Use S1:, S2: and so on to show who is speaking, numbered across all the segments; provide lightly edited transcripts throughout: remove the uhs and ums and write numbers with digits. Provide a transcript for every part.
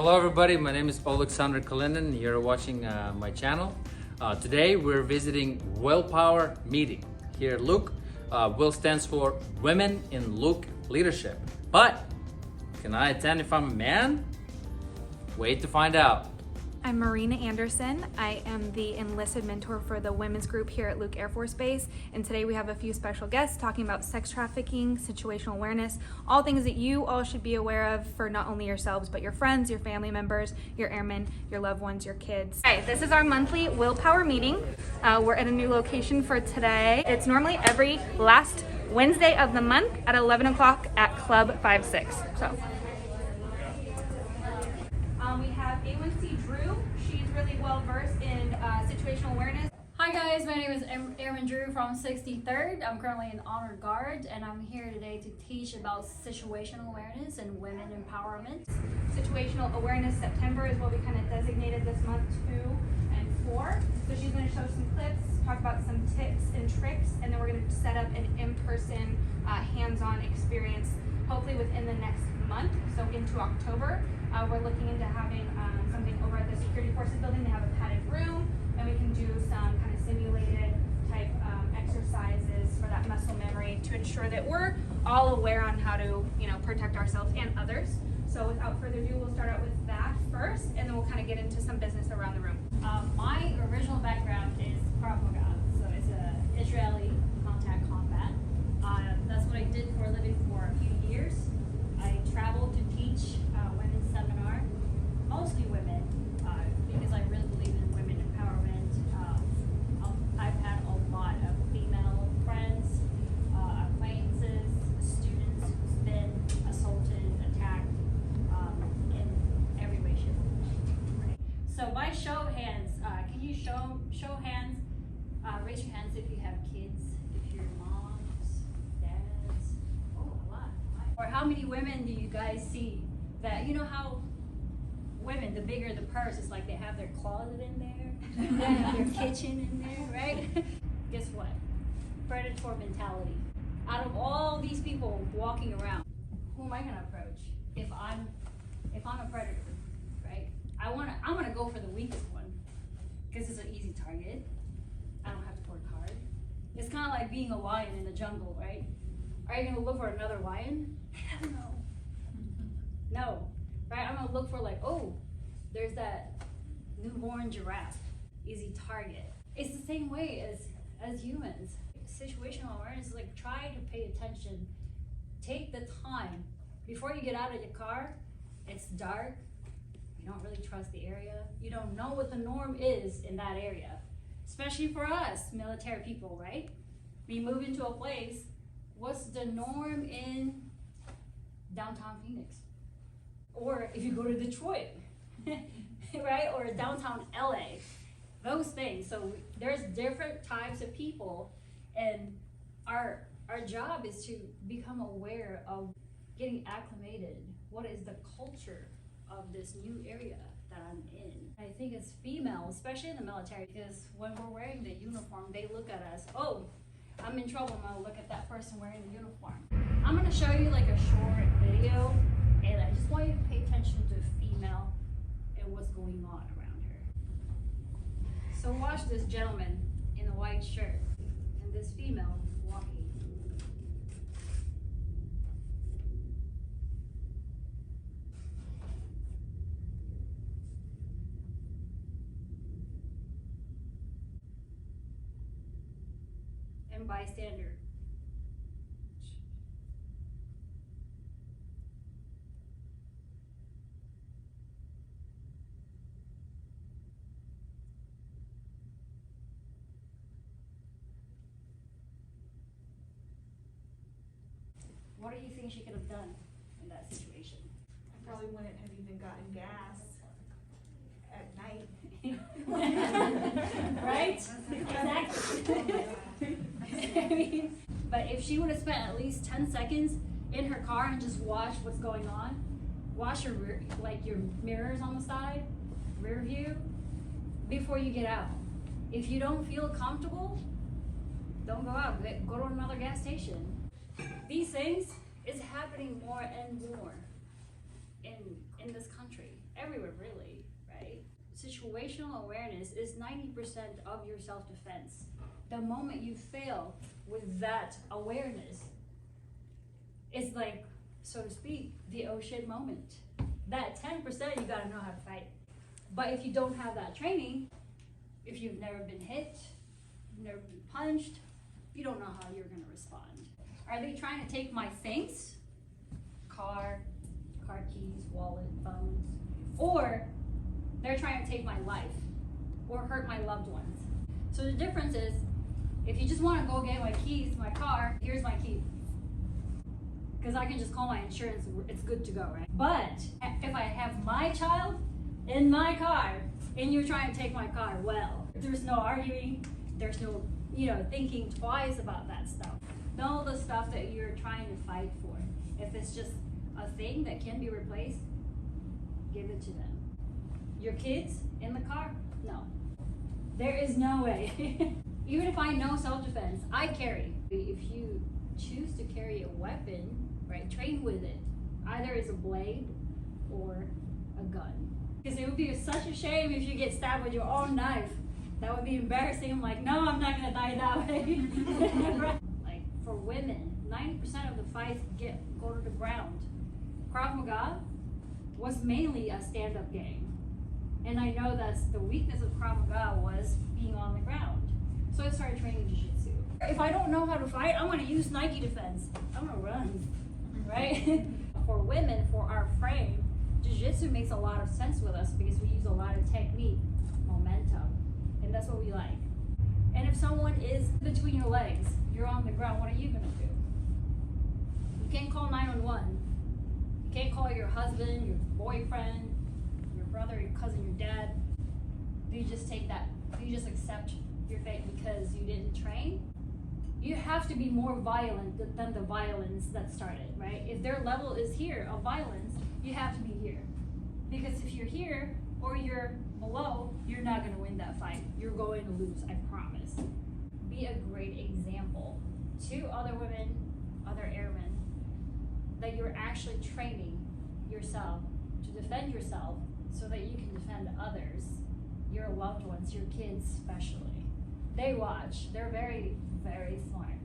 S1: Hello everybody, my name is Alexander Kalinin. You're watching my channel. Today we're visiting Willpower Meeting here at Luke. Will stands for Women in Luke Leadership. But can I attend if I'm a man? Wait to find out.
S2: I'm Marina Anderson. I am the enlisted mentor for the women's group here at Luke Air Force Base. And today we have a few special guests talking about sex trafficking, situational awareness, all things that you all should be aware of for not only yourselves, but your friends, your family members, your airmen, your loved ones, your kids. All right, this is our monthly Willpower meeting. We're at a new location for today. It's normally every last Wednesday of the month at 11 o'clock at Club 56. We have A1C Drew. She's really well versed in situational awareness.
S3: Hi guys, my name is Airman Drew from 63rd. I'm currently an honored guard and I'm here today to teach about situational awareness and women empowerment.
S2: Situational Awareness September is what we kind of designated this month 2 and 4. So she's going to show some clips, talk about some tips and tricks, and then we're going to set up an in-person hands-on experience hopefully within the next month, so into October. We're looking into having something over at the Security Forces building. They have a padded room, and we can do some kind of simulated type exercises for that muscle memory to ensure that we're all aware on how to, protect ourselves and others. So without further ado, we'll start out with that first, and then we'll kind of get into some business around the room.
S3: My original background is Krav Maga, so it's Israeli contact combat. That's what I did for a living for a few years. I traveled to teach women's seminar, mostly women, because I really believe in women empowerment. I've had a lot of female friends, acquaintances, students who've been assaulted, attacked in every way, shape, or form. Right? So by show of hands, can you show hands, raise your hands if you have kids, if you're moms, dads, a lot. Or how many women do you guys see that, how women, the bigger the purse, it's like they have their closet in there, they have their kitchen in there, right? Guess what? Predator mentality. Out of all these people walking around, who am I gonna approach if I'm a predator, right? I'm gonna go for the weakest one because it's an easy target. I don't have to work hard. It's kind of like being a lion in the jungle, right? Are you gonna look for another lion? Hell no. No, right? I'm gonna look for there's that newborn giraffe, easy target. It's the same way as humans. Situational awareness is like, try to pay attention. Take the time before you get out of your car. It's dark. You don't really trust the area. You don't know what the norm is in that area, especially for us military people, right? We move into a place. What's the norm in downtown Phoenix? Or if you go to Detroit, right? Or downtown LA, those things. So there's different types of people, and our job is to become aware of getting acclimated. What is the culture of this new area that I'm in? I think as females, especially in the military, because when we're wearing the uniform, they look at us, oh, I'm in trouble, I'm gonna look at that person wearing the uniform. I'm gonna show you like a short video, and I just want you to pay attention to the female and what's going on around her. So watch this gentleman in a white shirt and this female walking. And bystander. What do you think she could have done in that situation?
S4: I probably wouldn't have even gotten gas at night.
S3: Right? Exactly. I mean, but if she would have spent at least 10 seconds in her car and just watched what's going on, watch your your mirrors on the side, rear view, before you get out. If you don't feel comfortable, don't go out. Go to another gas station. These things is happening more and more in this country. everywhere really, right? Situational awareness is 90% of your self-defense. The moment you fail with that awareness, it's like, so to speak, the oh shit moment. That 10%, you gotta know how to fight. But if you don't have that training, if you've never been hit, never been punched, you don't know how you're gonna respond. Are they trying to take my things? Car keys, wallet, phones. Or they're trying to take my life or hurt my loved ones. So the difference is, if you just wanna go get my keys, my car, here's my key. Because I can just call my insurance, it's good to go, right? But if I have my child in my car and you're trying to take my car, well, there's no arguing, there's no, thinking twice about that stuff. Know the stuff that you're trying to fight for. If it's just a thing that can be replaced, give it to them. Your kids in the car? No. There is no way. Even if I know self-defense, I carry. If you choose to carry a weapon, right, train with it. Either it's a blade or a gun. Because it would be such a shame if you get stabbed with your own knife. That would be embarrassing. I'm like, no, I'm not gonna die that way. Like for women, 90% of the fights go to the ground. Krav Maga was mainly a stand-up game. And I know that's the weakness of Krav Maga was being on the ground. So I started training Jiu-Jitsu. If I don't know how to fight, I'm gonna use Nike defense. I'm gonna run, right? For women, for our frame, Jiu-Jitsu makes a lot of sense with us because we use a lot of technique, momentum, and that's what we like. And if someone is between your legs, you're on the ground, what are you gonna do? You can't call 911. You can't call your husband, your boyfriend, your brother, your cousin, your dad. Do you just take that? Do you just accept your fate because you didn't train? You have to be more violent than the violence that started, right? If their level is here of violence, you have to be here. Because if you're here or you're below, you're not gonna win that fight. You're going to lose, I promise. Be a great example to other women, other airmen, that you're actually training yourself to defend yourself so that you can defend others, your loved ones, your kids especially. They watch, they're very, very smart.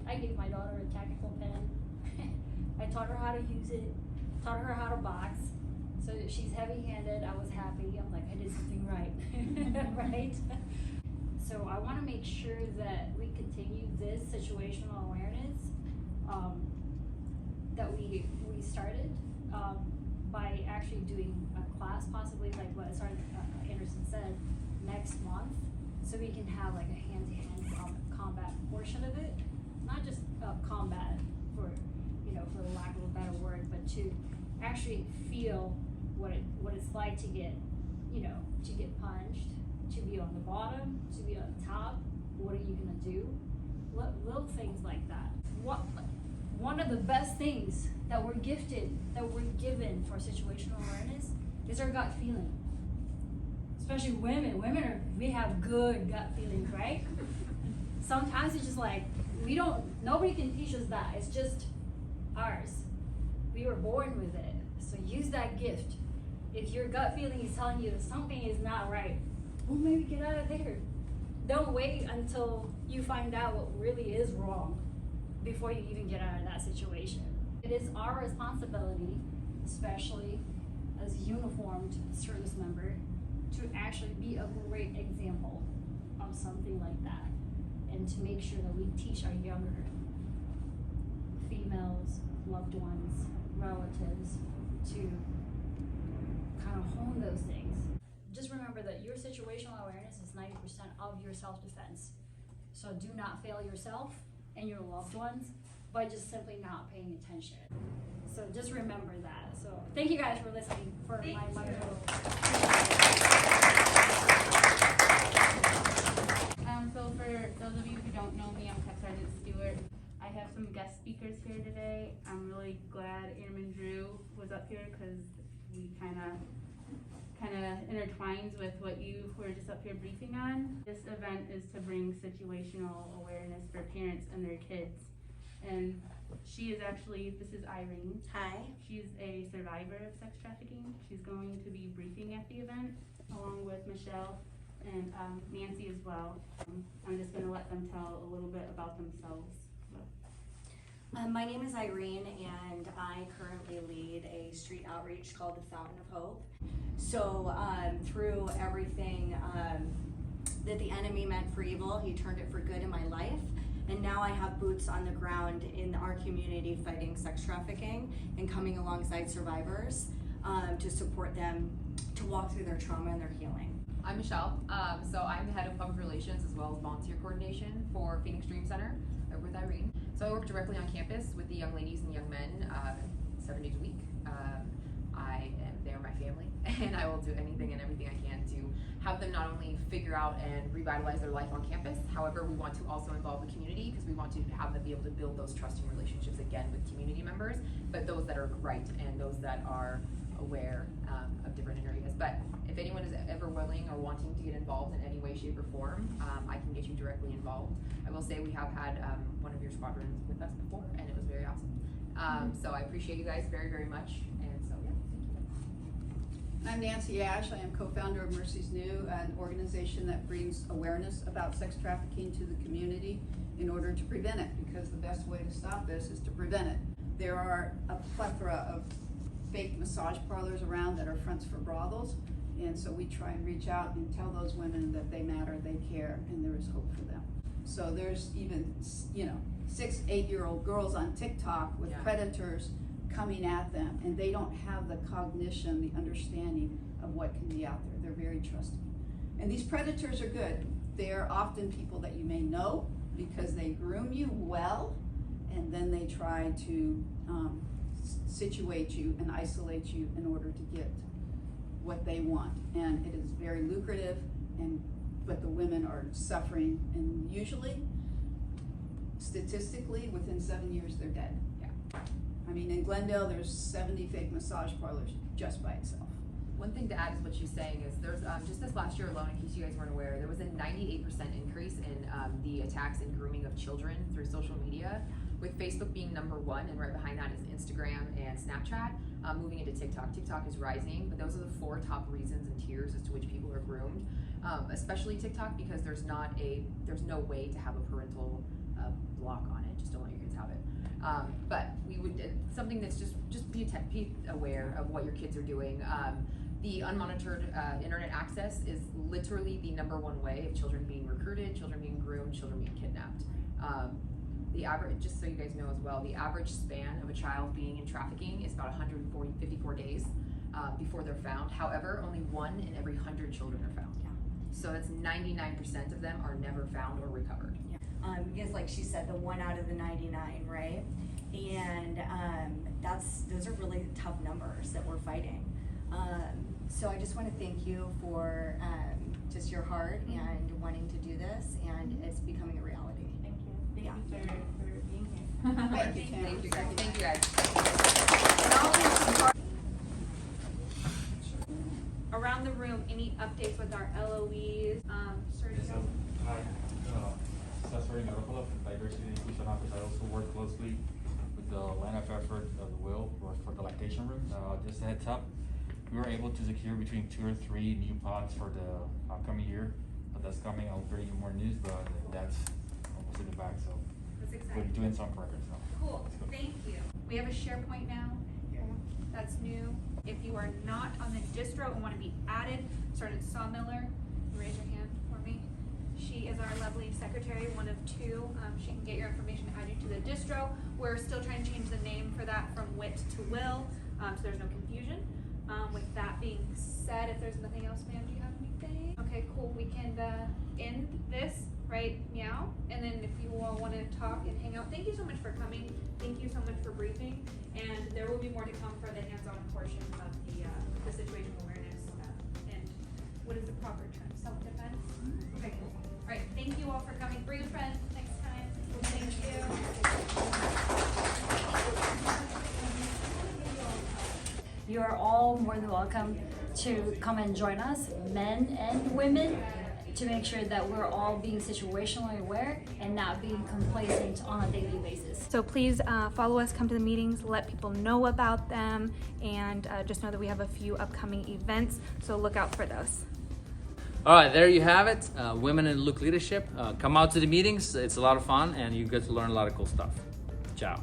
S3: I gave my daughter a tactical pen. I taught her how to use it, taught her how to box. So she's heavy-handed, I was happy. I'm like, I did something right, right? So I wanna make sure that we continue this situational awareness that we started by actually doing a class, possibly like what Sergeant Anderson said, next month. So we can have like a hand-to-hand combat portion of it, not just combat for lack of a better word, but to actually feel what it's like to get punched, to be on the bottom, to be on top. What are you gonna do? Little things like that. One of the best things that we're gifted, that we're given for situational awareness is our gut feeling. Especially women. We have good gut feelings, right? Sometimes it's just like, nobody can teach us that. It's just ours. We were born with it. So use that gift. If your gut feeling is telling you that something is not right, well, maybe get out of there. Don't wait until you find out what really is wrong before you even get out of that situation. It is our responsibility, especially as a uniformed service member, to actually be a great example of something like that, and to make sure that we teach our younger females, loved ones, relatives to kind of hone those things. Just remember that your situational awareness is 90% of your self-defense. So do not fail yourself and your loved ones by just simply not paying attention. So just remember that. So thank you guys for listening for my little.
S5: So for those of you who don't know me, I'm Tech Sergeant Stewart. I have some guest speakers here today. I'm really glad Airman Drew was up here because we kind of intertwines with what you were just up here briefing on. This event is to bring situational awareness for parents and their kids. And She is actually, this is Irene.
S6: Hi.
S5: She's a survivor of sex trafficking. She's going to be briefing at the event along with Michelle and Nancy as well. I'm just gonna let them tell a little bit about themselves.
S6: My name is Irene, and I currently lead a street outreach called the Fountain of Hope. So through everything that the enemy meant for evil, he turned it for good in my life. And now I have boots on the ground in our community fighting sex trafficking and coming alongside survivors to support them to walk through their trauma and their healing.
S7: I'm Michelle. So I'm the head of public relations as well as volunteer coordination for Phoenix Dream Center with Irene. So I work directly on campus with the young ladies and young men 7 days a week. They are my family, and I will do anything and everything I can to have them not only figure out and revitalize their life on campus. However, we want to also involve the community because we want to have them be able to build those trusting relationships again with community members, but those that are right and those that are aware of different areas. But if anyone is ever willing or wanting to get involved in any way, shape, or form, I can get you directly involved. I will say we have had one of your squadrons with us before, and it was very awesome. So I appreciate you guys very, very much. And so, yeah, thank you.
S8: I'm Nancy Ash. I am co-founder of Mercy's New, an organization that brings awareness about sex trafficking to the community in order to prevent it, because the best way to stop this is to prevent it. There are a plethora of fake massage parlors around that are fronts for brothels, and so we try and reach out and tell those women that they matter, they care, and there is hope for them. So there's even, 6, 8-year-old girls on TikTok with predators coming at them, and they don't have the cognition, the understanding of what can be out there. They're very trusting. And these predators are good. They're often people that you may know because they groom you well, and then they try to situate you and isolate you in order to get what they want. And it is very lucrative, but the women are suffering, and usually, statistically, within 7 years, they're dead.
S7: Yeah.
S8: I mean, in Glendale, there's 70 fake massage parlors just by itself.
S7: One thing to add is what she's saying is there's just this last year alone, in case you guys weren't aware, there was a 98% increase in the attacks and grooming of children through social media, with Facebook being #1, and right behind that is Instagram and Snapchat, moving into TikTok. TikTok is rising, but those are the 4 top reasons and tiers as to which people are groomed, especially TikTok, because there's no way to have a parental block on it. Just don't let your kids have it. But we would something that's just be aware of what your kids are doing. The unmonitored internet access is literally the #1 way of children being recruited, children being groomed, children being kidnapped. The average, just so you guys know as well, the average span of a child being in trafficking is about 54 days before they're found. However, only 1 in every 100 children are found.
S6: Yeah.
S7: So that's 99% of them are never found or recovered.
S6: Yeah. Because like she said, the 1 out of the 99, right? And those are really tough numbers that we're fighting. So I just want to thank you for just your heart and wanting to do this, and it's becoming a reality.
S5: Thank you. Thank
S6: Yeah.
S5: you for being here.
S8: Thank you, Tam.
S7: Thank you guys. Thank you guys.
S2: Around the room, any updates with our LOEs? Sir,
S9: Yes, hi, Cesar Garoppolo from Diversity and Inclusion Office. I also work closely with the line of effort of the Will for the lactation room. Just a heads up, we were able to secure between 2 or 3 new pods for the upcoming year. But that's coming. I'll bring you more news, but that's almost in the bag. So
S2: that's
S9: we're
S2: exciting.
S9: doing some progress now.
S2: Cool, thank you. We have a SharePoint now. That's new. If you are not on the distro and want to be added, Sergeant Sawmiller, raise your hand for me. She is our lovely secretary, one of 2. She can get your information, add you to the distro. We're still trying to change the name for that from Wit to Will, so there's no confusion. With that being said, if there's nothing else, ma'am, do you have anything? Okay, cool. We can end this right meow, and then if you all want to talk and hang out, thank you so much for coming. Thank you so much for briefing, and there will be more to come for the hands-on portion of the situational awareness and what is the proper term? Self-defense. Okay, cool. All right, thank you all for coming. Bring a friend next time. Thank you.
S10: You are all more than welcome to come and join us, men and women, to make sure that we're all being situationally aware and not being complacent on a daily basis.
S2: So please follow us, come to the meetings, let people know about them, and just know that we have a few upcoming events, so look out for those.
S1: All right, there you have it. Women in Luke Leadership. Come out to the meetings. It's a lot of fun and you get to learn a lot of cool stuff. Ciao.